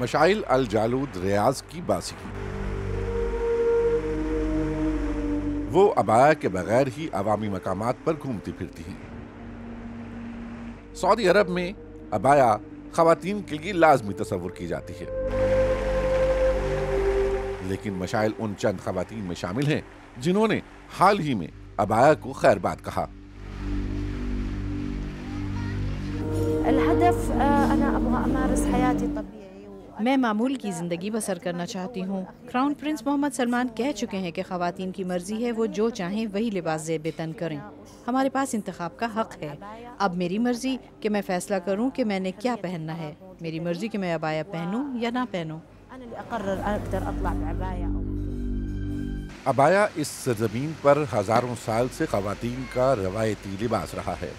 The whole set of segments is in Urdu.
مشائل الجالود ریاض کی باسیگی۔ وہ عبایا کے بغیر ہی عوامی مقامات پر گھومتی پھرتی ہیں۔ سعودی عرب میں عبایا خواتین کے لیے لازمی تصور کی جاتی ہے، لیکن مشائل ان چند خواتین میں شامل ہیں جنہوں نے حال ہی میں عبایا کو خیر بات کہا۔ میں معمول کی زندگی بسر کرنا چاہتی ہوں۔ کراؤن پرنس محمد سلمان کہہ چکے ہیں کہ خواتین کی مرضی ہے، وہ جو چاہیں وہی لباس زیب تن کریں۔ ہمارے پاس انتخاب کا حق ہے۔ اب میری مرضی کہ میں فیصلہ کروں کہ میں نے کیا پہننا ہے۔ میری مرضی کہ میں عبایا پہنوں یا نہ پہنوں۔ عبایا اس سرزمین پر ہزاروں سال سے خواتین کا روایتی لباس رہا ہے۔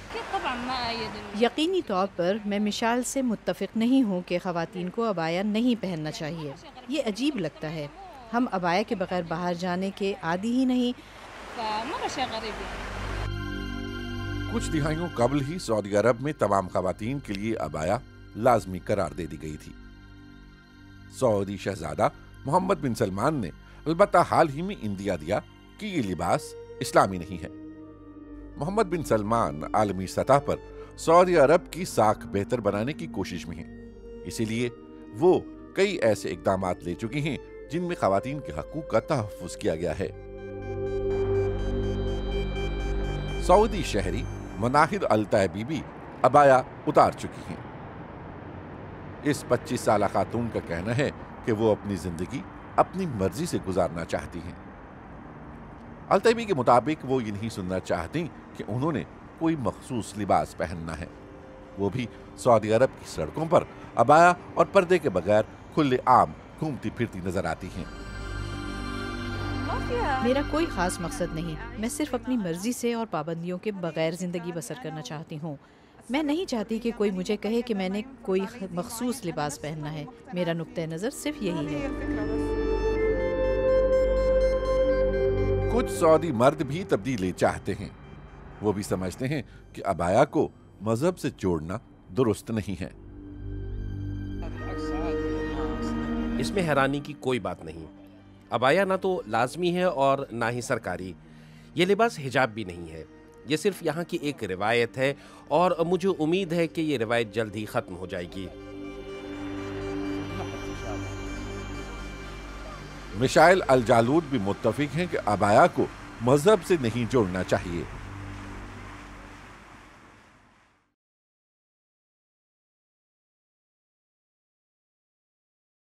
یقینی طور پر میں مشال سے متفق نہیں ہوں کہ خواتین کو عبایا نہیں پہننا چاہیے۔ یہ عجیب لگتا ہے۔ ہم عبایا کے بغیر باہر جانے کے عادی ہی نہیں۔ کچھ دہائیوں قبل ہی سعودی عرب میں تمام خواتین کے لیے عبایا لازمی قرار دے دی گئی تھی۔ سعودی شہزادہ محمد بن سلمان نے البتہ حال ہی میں اندیا دیا کہ یہ لباس اسلامی نہیں ہے۔ محمد بن سلمان عالمی سطح پر سعودی عرب کی ساکھ بہتر بنانے کی کوشش میں ہیں، اسی لیے وہ کئی ایسے اقدامات لے چکے ہیں جن میں خواتین کے حقوق کا تحفظ کیا گیا ہے۔ سعودی شہری مناہد الطیبی بھی عبایا اتار چکی ہیں۔ اس 25 سالہ خاتون کا کہنا ہے کہ وہ اپنی زندگی اپنی مرضی سے گزارنا چاہتی ہیں۔ الطیبی کے مطابق وہ یہ نہیں سننا چاہتی کہ انہوں نے کوئی مخصوص لباس پہننا ہے۔ وہ بھی سعودی عرب کی سڑکوں پر عبایا اور پردے کے بغیر کھلے عام گھومتی پھرتی نظر آتی ہیں۔ میرا کوئی خاص مقصد نہیں، میں صرف اپنی مرضی سے اور پابندیوں کے بغیر زندگی بسر کرنا چاہتی ہوں۔ میں نہیں چاہتی کہ کوئی مجھے کہے کہ میں نے کوئی مخصوص لباس پہننا ہے۔ میرا نقطہ نظر صرف یہی ہے۔ کچھ سعودی مرد بھی تبدیلی چاہتے ہیں۔ وہ بھی سمجھتے ہیں کہ عبایا کو مذہب سے جوڑنا درست نہیں ہے۔ اس میں حیرانی کی کوئی بات نہیں۔ عبایا نہ تو لازمی ہے اور نہ ہی سرکاری۔ یہ لباس حجاب بھی نہیں ہے۔ یہ صرف یہاں کی ایک روایت ہے اور مجھے امید ہے کہ یہ روایت جلد ہی ختم ہو جائے گی۔ مشائل الجالود بھی متفق ہیں کہ عبایا کو مذہب سے نہیں جوڑنا چاہیے۔